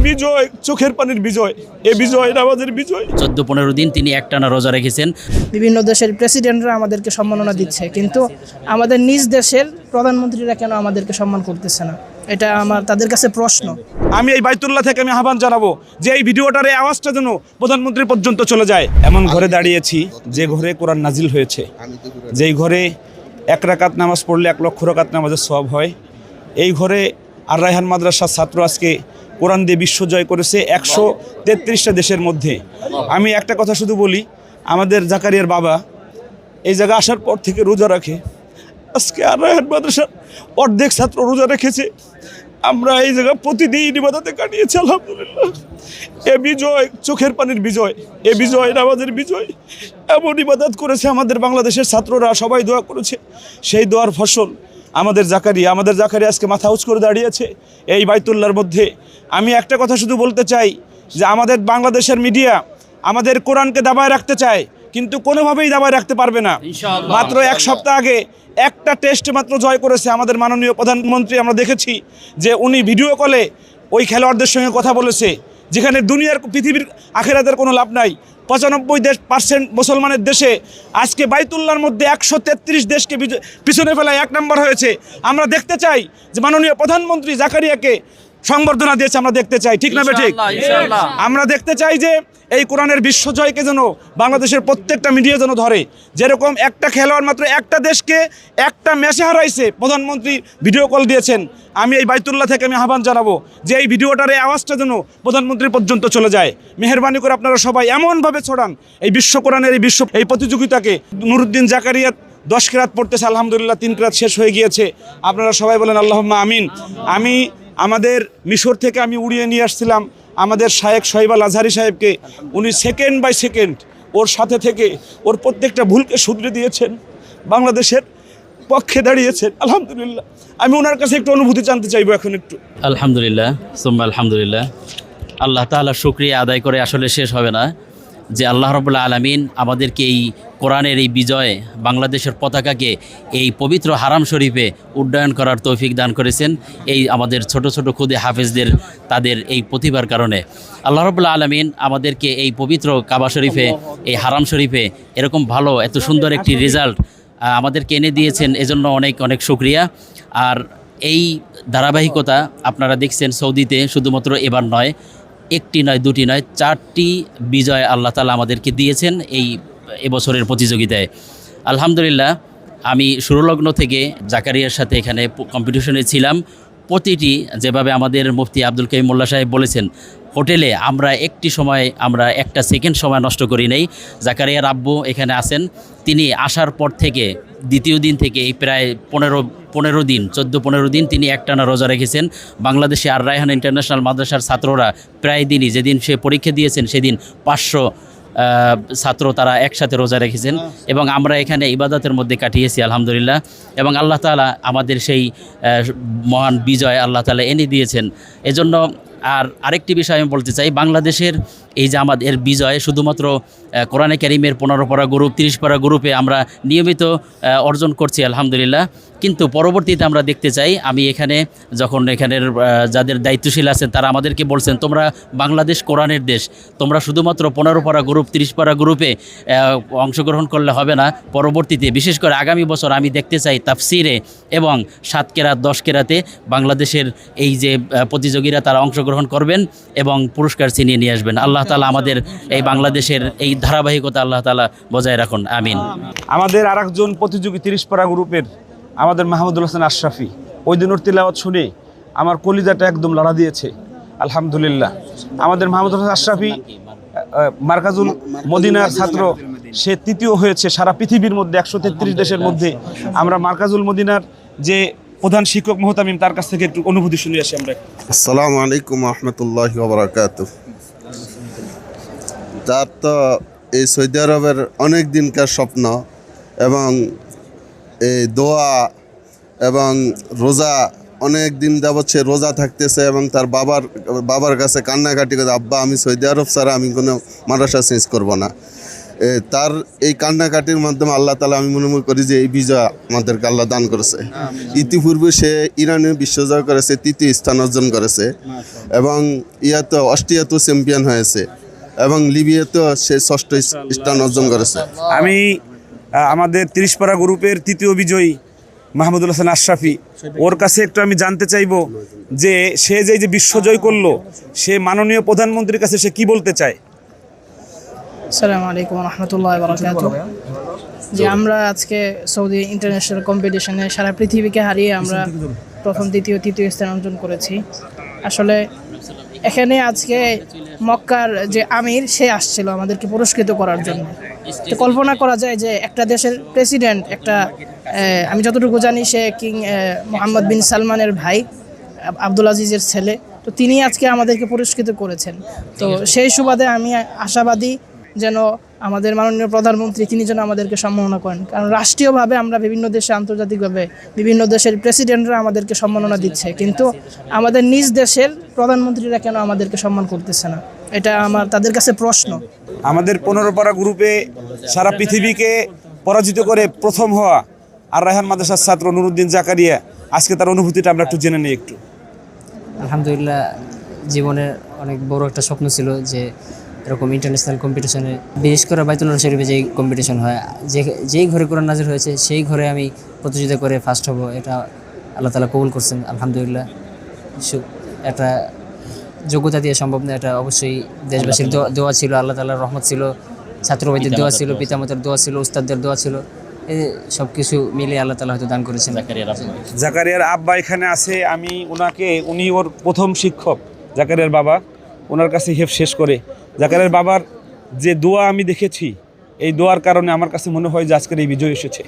বিজয় চোখের পানির বিজয়, এ বিজয় আমাদের বিজয়। 14-15 দিন তিনি একটানা রোজা রেখেছেন। বিভিন্ন দেশের প্রেসিডেন্টরা আমাদেরকে সম্মাননা দিচ্ছে, কিন্তু আমাদের নিজ দেশের প্রধানমন্ত্রীরা কেন আমাদেরকে সম্মান করতেছে না? এটা আমার তাদের কাছে প্রশ্ন। আমি এই বাইতুল্লাহ থেকে আমি আহ্বান জানাবো যে এই ভিডিওটার এই আওয়াজটা যেন প্রধানমন্ত্রী পর্যন্ত চলে যায়। এমন ঘরে দাঁড়িয়েছি যে ঘরে কোরআন নাজিল হয়েছে, যেই ঘরে 1 রাকাত নামাজ পড়লে 1 লক্ষ রাকাত নামাজের সওয়াব হয়। এই ঘরে আর রায়হান মাদ্রাসার ছাত্র আজকে কোরআন দিয়ে বিশ্বজয় করেছে 133টা দেশের মধ্যে। আমি একটা কথা শুধু বলি, আমাদের জাকারিয়ার বাবা এই জায়গা আসার পর থেকে রোজা রাখে। আজকে আর রায়হান মাদ্রাসার অর্ধেক ছাত্র রোজা রেখেছে। আমরা এই জায়গা প্রতিদিন ইবাদতে কাটিয়েছি। আলহামদুলিল্লাহ, এ বিজয় চোখের পানির বিজয়, এ বিজয় আমাদের বিজয়। এমন ইবাদত করেছে আমাদের বাংলাদেশের ছাত্ররা, সবাই দোয়া করেছে। সেই দোয়ার ফসল আমাদের জাকারিয়া আজকে মাথা উঁচ করে দাঁড়িয়েছে এই বাইতুল্লাহর মধ্যে। আমি একটা কথা শুধু বলতে চাই যে আমাদের বাংলাদেশের মিডিয়া আমাদের কোরআনকে দাবায় রাখতে চায়, কিন্তু কোনোভাবেই দাবায় রাখতে পারবে না। মাত্র 1 সপ্তাহ আগে একটা টেস্ট মাত্র জয় করেছে আমাদের মাননীয় প্রধানমন্ত্রী। আমরা দেখেছি যে উনি ভিডিও কলে ওই খেলোয়াড়দের সঙ্গে কথা বলেছে, যেখানে দুনিয়ার পৃথিবীর আখেরাতের কোনো লাভ নাই। 95% মুসলমানের দেশে আজকে বাইতুল্লাহর মধ্যে 133 দেশকে পিছনে ফেলায় 1 নম্বর হয়েছে। আমরা দেখতে চাই যে মাননীয় প্রধানমন্ত্রী জাকারিয়াকে সংবর্ধনা দিয়েছে, আমরা দেখতে চাই, ঠিক না ঠিক? আমরা দেখতে চাই যে এই কোরআনের বিশ্বজয়কে যেন বাংলাদেশের প্রত্যেকটা মিডিয়া যেন ধরে। যেরকম একটা খেলোয়াড় মাত্র একটা দেশকে একটা ম্যাচে হারাইছে, প্রধানমন্ত্রী ভিডিও কল দিয়েছেন। আমি এই বাইতুল্লাহ থেকে আমি আহ্বান জানাবো যে এই ভিডিওটার এই আওয়াজটা যেন প্রধানমন্ত্রী পর্যন্ত চলে যায়। মেহেরবানি করে আপনারা সবাই এমনভাবে ছড়ান এই বিশ্ব কোরআনের এই প্রতিযোগিতাকে। নুরুদ্দিন জাকারিয়া 10 কিরাত পড়তেছে, আলহামদুলিল্লাহ 3 কিরাত শেষ হয়ে গিয়েছে। আপনারা সবাই বলেন আল্লাহুম্মা আমিন। আমি আমাদের মিশর থেকে আমি উড়িয়ে নিয়ে আসছিলাম আমাদের শায়েখ শহীব আল আজহারি সাহেবকে। উনি সেকেন্ড বাই সেকেন্ড ওর সাথে থেকে ওর প্রত্যেকটা ভুলকে শুধরে দিয়েছেন, বাংলাদেশের পক্ষে দাঁড়িয়েছেন। আলহামদুলিল্লাহ, আমি ওনার কাছে একটু অনুভূতি জানতে চাইবো এখন একটু। আলহামদুলিল্লাহ, সুম্মা আলহামদুলিল্লাহ। আল্লাহ তাআলা শুকরিয়া আদায় করে আসলে শেষ হবে না যে আল্লাহ রাব্বুল আলামিন আমাদেরকে এই কোরআনের এই বিজয়ে বাংলাদেশের পতাকাকে এই পবিত্র হারাম শরীফে উড্ডয়ন করার তৌফিক দান করেছেন। এই আমাদের ছোট ছোট খুদে হাফেজদের তাদের এই প্রতিভার কারণে আল্লাহ রাব্বুল আলামিন আমাদেরকে এই পবিত্র কাবা শরীফে, এই হারাম শরীফে এরকম ভালো এত সুন্দর একটি রেজাল্ট আমাদেরকে এনে দিয়েছেন। এজন্য অনেক অনেক শুকরিয়া। আর এই ধারাবাহিকতা আপনারা দেখছেন সৌদিতে শুধুমাত্র এবার নয়, 1টি নয়, 2টি নয়, 4টি বিজয় আল্লাহ তাআলা আমাদেরকে দিয়েছেন এই এবছরের প্রতিযোগিতায়। আলহামদুলিল্লাহ, আমি শুরুলগ্ন থেকে জাকারিয়ার সাথে এখানে কম্পিটিশনে ছিলাম। প্রতিটি যেভাবে আমাদের মুফতি আব্দুল কাইয়ুম মোল্লা সাহেব বলেছেন, হোটেলে আমরা একটা সেকেন্ড সময় নষ্ট করি নাই। জাকারিয়ার আব্বু এখানে আসেন, তিনি আসার পর থেকে দ্বিতীয় দিন থেকে এই প্রায় 14-15 দিন তিনি একটানা রোজা রেখেছেন। বাংলাদেশে আর রায়হান ইন্টারন্যাশনাল মাদ্রাসার ছাত্ররা প্রায় দিনই, যেদিন সে পরীক্ষা দিয়েছেন সেদিন 500 ছাত্র তারা একসাথে রোজা রেখেছেন এবং আমরা এখানে ইবাদতের মধ্যে কাটিয়েছি আলহামদুলিল্লাহ। এবং আল্লাহ তাআলা আমাদের সেই মহান বিজয় আল্লাহ তাআলা এনে দিয়েছেন। এজন্য আরেকটি বিষয় আমি বলতে চাই, বাংলাদেশের এই যে আমাদের বিজয় শুধুমাত্র কোরআনে কারীমের 15 পারা গ্রুপ, 30 পারা গ্রুপে আমরা নিয়মিত অর্জন করছি আলহামদুলিল্লাহ। কিন্তু পরবর্তীতে আমরা দেখতে চাই, আমি এখানে যখন এখানের যাদের দায়িত্বশীল আছেন তারা আমাদেরকে বলছেন, তোমরা বাংলাদেশ কোরআনের দেশ, তোমরা শুধুমাত্র 15 পারা গ্রুপ, 30 পারা গ্রুপে অংশগ্রহণ করলে হবে না। পরবর্তীতে বিশেষ করে আগামী বছর আমি দেখতে চাই তাফসিরে এবং 7 কেরাত 10 কেরাতে বাংলাদেশের এই যে প্রতিযোগীরা তারা অংশগ্রহণ করবেন এবং পুরস্কার ছিনিয়ে নিয়ে আসবেন। আল্লাহ তাআলা আমাদের এই বাংলাদেশের এই ধারাবাহিকতা আল্লাহ তাআলা বজায় রাখুন, আমিন। আমাদের আরেকজন প্রতিযোগী 30 পারা গ্রুপের আমাদের মাহমুদুল হাসান আশরাফি, ওই দিন ওর তিলাওয়াত শুনে আমার কলিজাটা একদম লড়া দিয়েছে আলহামদুলিল্লাহ। আমাদের মাহমুদুল হাসান আশরাফি মার্কাজুল মদিনার ছাত্র, সে 3য় হয়েছে সারা পৃথিবীর মধ্যে 133 দেশের মধ্যে। আমরা মার্কাজুল মদিনার যে প্রধান শিক্ষক মোহতামিম, তার কাছ থেকে একটু অনুভূতি শুনে আসি আমরা। আসসালামু আলাইকুম ওয়া রাহমাতুল্লাহি ওয়া বারাকাতুহু। তার তো এই সৌদি আরবের অনেক দিনকার স্বপ্ন এবং এই দোয়া এবং রোজা, অনেক দিন যাবৎ সে রোজা থাকতেছে এবং তার বাবার কাছে কান্নাকাটি করে, আব্বা আমি সৌদি আরব ছাড়া আমি কোনো মাদ্রাসা চেঞ্জ করব না। তার এই কান্নাকাটির মাধ্যমে আল্লাহ তাআলা, আমি মনে করি যে এই বিজয় আমাদেরকে আল্লাহ দান করেছে। ইতিপূর্বে সে ইরানে বিশ্বজয় করেছে, ৩য় স্থান অর্জন করেছে, এবং ইয়াতে অস্ট্রিয়াতেও চ্যাম্পিয়ন হয়েছে, এবং লিবিয়াতেও সে 6ষ্ঠ স্থান অর্জন করেছে। আমি আমাদের 30 পারা গ্রুপের 3য় বিজয়ী মাহমুদুল হাসান আশরাফি, ওর কাছে একটু আমি জানতে চাইবো যে সে যে বিশ্বজয় করলো, সে মাননীয় প্রধানমন্ত্রীর কাছে সে কি বলতে চায়। আসসালামু আলাইকুম রহমতুল্লাহ বারাকাতুহু। যে আমরা আজকে সৌদি ইন্টারন্যাশনাল কম্পিটিশনে সারা পৃথিবীকে হারিয়ে আমরা প্রথম, দ্বিতীয়, তৃতীয় স্থান অর্জন করেছি। আসলে এখানে আজকে মক্কার যে আমির সে আসছিল আমাদেরকে পুরস্কৃত করার জন্য। তো কল্পনা করা যায় যে একটা দেশের প্রেসিডেন্ট, একটা আমি যতটুকু জানি সে কিং মোহাম্মদ বিন সালমানের ভাই, আব্দুল আজিজের ছেলে, তো তিনি আজকে আমাদেরকে পুরস্কৃত করেছেন। তো সেই সুবাদে আমি আশাবাদী যেন আমাদের মাননীয় প্রধানমন্ত্রী তিনি যেন আমাদেরকে সম্মাননা করেন, কারণ রাষ্ট্রীয়ভাবে আমরা বিভিন্ন দেশে, আন্তর্জাতিকভাবে বিভিন্ন দেশের প্রেসিডেন্টরা আমাদেরকে সম্মাননা দিচ্ছে, কিন্তু আমাদের নিজ দেশের প্রধানমন্ত্রীরা কেন আমাদেরকে সম্মান করতেছে না, এটা আমার তাদের কাছে প্রশ্ন। আমাদের 15 পারা গ্রুপে সারা পৃথিবীকে পরাজিত করে প্রথম হওয়া আর রায়হান মাদ্রাসার ছাত্র নুরুদ্দিন জাকারিয়া, আজকে তার অনুভূতিটা আমরা একটু জেনে নিই একটু। আলহামদুলিল্লাহ, জীবনের অনেক বড় একটা স্বপ্ন ছিল যে এরকম ইন্টারন্যাশনাল কম্পিটিশনে, বিশেষ করে বাইতুল্লাহ শরীফে যেই কম্পিটিশন হয়, যেই ঘরে কোরআন নাজিল হয়েছে সেই ঘরে আমি প্রতিযোগিতা করে ফার্স্ট হব, এটা আল্লাহ তাআলা কবুল করছেন। আলহামদুলিল্লাহ, একটা যোগ্যতা দিয়ে সম্ভব না, এটা অবশ্যই দেশবাসীর দোয়া ছিল, আল্লাহ তাআলার রহমত ছিল, ছাত্রবাদীর দোয়া ছিল, পিতামাতার দোয়া ছিল, উস্তাদদের দোয়া ছিল, এই সব কিছু মিলে আল্লাহ তাআলা হয়তো দান করেছেন। জাকারিয়ার আব্বা এখানে আছে, আমি উনি ওর প্রথম শিক্ষক, জাকারিয়ার বাবা, ওনার কাছে হেফ শেষ করে জাকারিয়ার বাবার যে দোয়া আমি দেখেছি, এই দোয়ার কারণে আমার কাছে মনে হয় যে আজকের এই বিজয় এসেছে।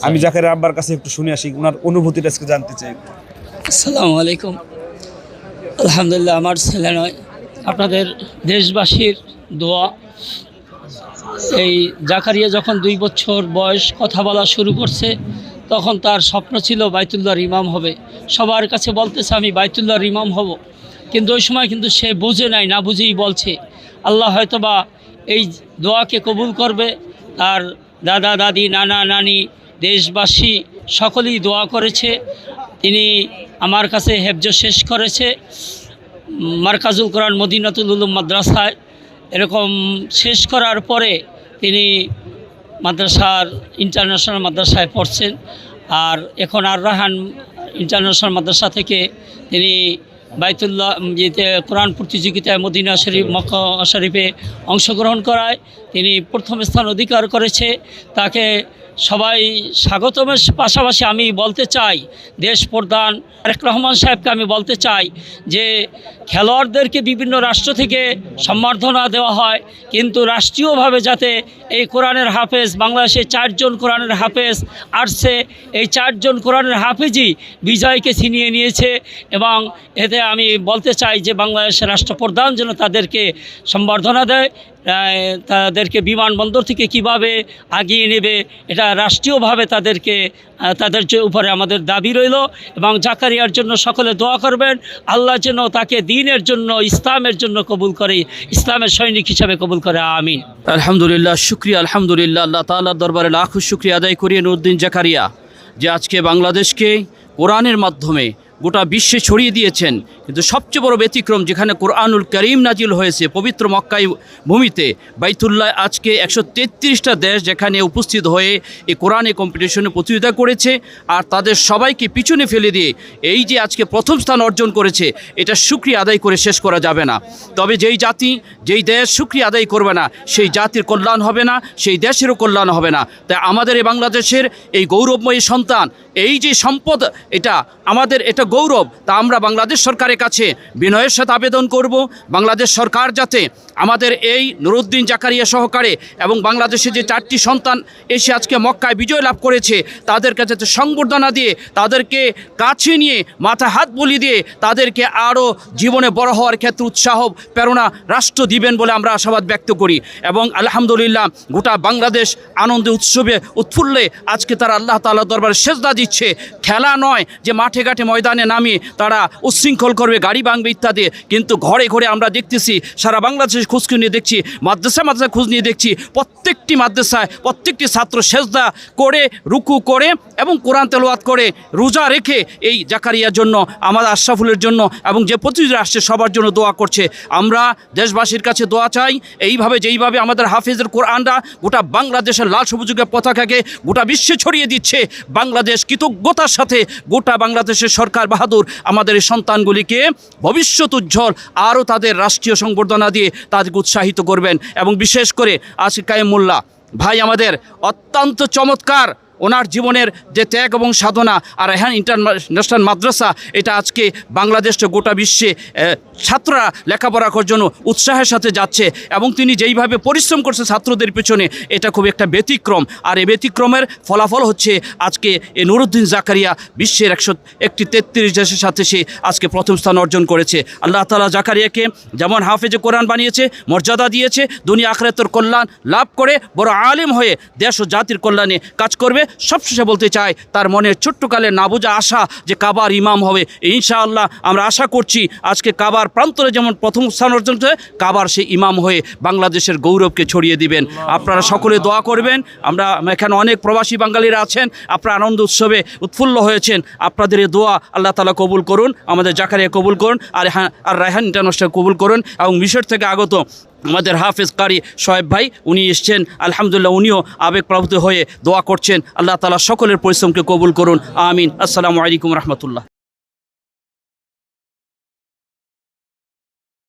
আমি জাকারিয়ার আব্বার কাছে একটু শুনে আসি, ওনার অনুভূতিটা আজকে জানতে চাই একটু। আসসালামু আলাইকুম। আলহামদুলিল্লাহ, আমার ছেলে নয়, আপনাদের দেশবাসীর দোয়া। এই জাকারিয়া যখন 2 বছর বয়স কথা বলা শুরু করছে, তখন তার স্বপ্ন ছিল বাইতুল্লাহর ইমাম হবে। সবার কাছে বলতেছে আমি বাইতুল্লাহর ইমাম হব, কিন্তু ওই সময় কিন্তু সে বুঝে নাই, না বুঝেই বলছে। আল্লাহ হয়তোবা এই দোয়াকে কবুল করবে। তার দাদা দাদি, নানা নানি, দেশবাসী সকলেই দোয়া করেছে। তিনি আমার কাছে হেফজ শেষ করেছে মারকাজুল কোরআন মদিনাতুল উলুম মাদ্রাসায়। এরকম শেষ করার পরে তিনি ইন্টারন্যাশনাল মাদ্রাসায় পড়ছেন, আর এখন আর রায়হান ইন্টারন্যাশনাল মাদ্রাসা থেকে তিনি বাইতুল্লাহ কোরআন প্রতিযোগিতায় মদিনা শরীফ, মক্কা শরীফে অংশগ্রহণ করায় তিনি প্রথম স্থান অধিকার করেছে। তাকে সবাই স্বাগতমের পাশাপাশি আমি বলতে চাই, দেশ প্রধান তারেক রহমান সাহেবকে আমি বলতে চাই যে খেলোয়াড়দেরকে বিভিন্ন রাষ্ট্র থেকে সম্বর্ধনা দেওয়া হয়, কিন্তু রাষ্ট্রীয়ভাবে যাতে এই কোরআনের হাফেজ, বাংলাদেশে 4 জন কোরআনের হাফেজ আসছে, এই 4 জন কোরআনের হাফেজই বিজয়কে ছিনিয়ে নিয়েছে। এবং এতে আমি বলতে চাই যে বাংলাদেশের রাষ্ট্রপ্রধান যেন তাদেরকে সম্বর্ধনা দেয়, তাদেরকে বিমানবন্দর থেকে কিভাবে আগিয়ে নেবে, এটা রাষ্ট্রীয়ভাবে তাদের উপরে আমাদের দাবি রইল। এবং জাকারিয়ার জন্য সকলে দোয়া করবেন, আল্লাহ যেন তাকে দ্বীনের জন্য, ইসলামের জন্য কবুল করে, ইসলামের সৈনিক হিসাবে কবুল করে, আমিন। আলহামদুলিল্লাহ, শুকরিয়া আলহামদুলিল্লাহ, আল্লাহ তাআলার দরবারে লাখো শুকরিয়া আদায় করিয়ে নুরুদ্দিন জাকারিয়া যে আজকে বাংলাদেশকে কোরআনের মাধ্যমে গোটা বিশ্বে ছড়িয়ে দিয়েছেন। কিন্তু সবচেয়ে বড় ব্যতিক্রম, যেখানে কোরআনুল কারীম নাজিল হয়েছে পবিত্র মক্কায় ভূমিতে, বাইতুল্লাহ, আজকে 133টা দেশ যেখানে উপস্থিত হয়ে এই কোরআনে কম্পিটিশনে প্রতিযোগিতা করেছে, আর তাদের সবাইকে পিছনে ফেলে দিয়ে এই যে আজকে প্রথম স্থান অর্জন করেছে, এটা শুকরিয়া আদায় করে শেষ করা যাবে না। তবে যেই জাতি, যেই দেশ শুকরিয়া আদায় করবে না, সেই জাতির কল্যাণ হবে না, সেই দেশেরও কল্যাণ হবে না। তাই আমাদের এই বাংলাদেশের এই গৌরবময়ী সন্তান, এই যে সম্পদ, এটা আমাদের, এটা গৌরব। তা আমরা বাংলাদেশ সরকারের কাছে বিনয়ের সাথে আবেদন করব, বাংলাদেশ সরকার যাতে আমাদের এই নুরুদ্দিন জাকারিয়া সহকারে এবং বাংলাদেশে যে 4টি সন্তান এসে আজকে মক্কায় বিজয় লাভ করেছে, তাদেরকে যাতে সংবর্ধনা দিয়ে, তাদেরকে কাছে নিয়ে মাথা হাত বুলিয়ে দিয়ে তাদেরকে আরও জীবনে বড় হওয়ার ক্ষেত্রে উৎসাহ প্রেরণা রাষ্ট্র দিবেন বলে আমরা আশাবাদ ব্যক্ত করি। এবং আলহামদুলিল্লাহ, গোটা বাংলাদেশ আনন্দে উৎসবে উৎফুল্লে আজকে তারা আল্লাহ তাআলার দরবারে সেজদা দিচ্ছে। খেলা নয় যে মাঠে ঘাটে ময়দানে ময়দানে নামিয়ে তারা উচ্ছৃঙ্খল করবে, গাড়ি ভাঙবে ইত্যাদি। কিন্তু ঘরে ঘরে আমরা দেখতেছি, সারা বাংলাদেশের খোঁজ নিয়ে দেখছি, মাদ্রাসায় খোঁজ নিয়ে দেখছি, প্রত্যেকটি মাদ্রাসায় প্রত্যেকটি ছাত্র সেজদা করে, রুকু করে এবং কোরআন তেলাওয়াত করে, রোজা রেখে এই জাকারিয়ার জন্য, আমাদের আশরাফুলের জন্য এবং যে প্রতিনিধিরা আসছে সবার জন্য দোয়া করছে। আমরা দেশবাসীর কাছে দোয়া চাই, এইভাবে যেইভাবে আমাদের হাফেজের কোরআনরা গোটা বাংলাদেশের লাল সবুজের পতাকাকে গোটা বিশ্বে ছড়িয়ে দিচ্ছে, বাংলাদেশ কৃতজ্ঞতার সাথে গোটা বাংলাদেশের সরকার বাহাদুর আমাদের এই সন্তানগুলিকে ভবিষ্যৎ উজ্জ্বল আরও তাদের রাষ্ট্রীয় সংবর্ধনা দিয়ে তাদেরকে উৎসাহিত করবেন। এবং বিশেষ করে আসিফ কাইম মোল্লা ভাই আমাদের অত্যন্ত চমৎকার, ওনার জীবনের যে ত্যাগ এবং সাধনা, আর রায়হান ইন্টারন্যাশনাল মাদ্রাসা এটা আজকে বাংলাদেশে গোটা বিশ্বে ছাত্ররা লেখাপড়া করার জন্য উৎসাহের সাথে যাচ্ছে এবং তিনি যেইভাবে পরিশ্রম করছে ছাত্রদের পেছনে, এটা খুব একটা ব্যতিক্রম। আর এই ব্যতিক্রমের ফলাফল হচ্ছে আজকে এই নুরুদ্দিন জাকারিয়া বিশ্বের 133 দেশের সাথে সে আজকে প্রথম স্থান অর্জন করেছে। আল্লাহ তাআলা জাকারিয়াকে যেমন হাফেজে কোরআন বানিয়েছে, মর্যাদা দিয়েছে, দুনিয়া আখিরাতের কল্যাণ লাভ করে বড় আলেম হয়ে দেশ ও জাতির কল্যাণে কাজ করবে। সবশেষে বলতে চাই, তার মনের ছোট্টকালে না বোঝা আশা যে কাবার ইমাম হবে, ইনশাআল্লাহ আমরা আশা করছি আজকে কাবার প্রান্তরে যেমন প্রথম স্থান অর্জন করে, কাবার সেই ইমাম হয়ে বাংলাদেশের গৌরবকে ছড়িয়ে দিবেন। আপনারা সকলে দোয়া করবেন। আমরা এখানে অনেক প্রবাসী বাঙালিরা আছেন, আপনারা আনন্দ উৎসবে উৎফুল্ল হয়েছেন, আপনাদের এই দোয়া আল্লাহ তাআলা কবুল করুন, আমাদের জাকারিয়া কবুল করুন, আর রায়হান ইন্টারন্যাশনাল কবুল করুন। এবং মিশর থেকে আগত আমাদের হাফেজ কারি শোয়েব ভাই, উনি এসছেন, আলহামদুলিল্লাহ উনিও আবেগপ্রবৃত হয়ে দোয়া করছেন। আল্লাহ তাআলা সকলের পরিশ্রমকে কবুল করুন, আমিন। আসসালামু আলাইকুম রহমতুল্লাহ।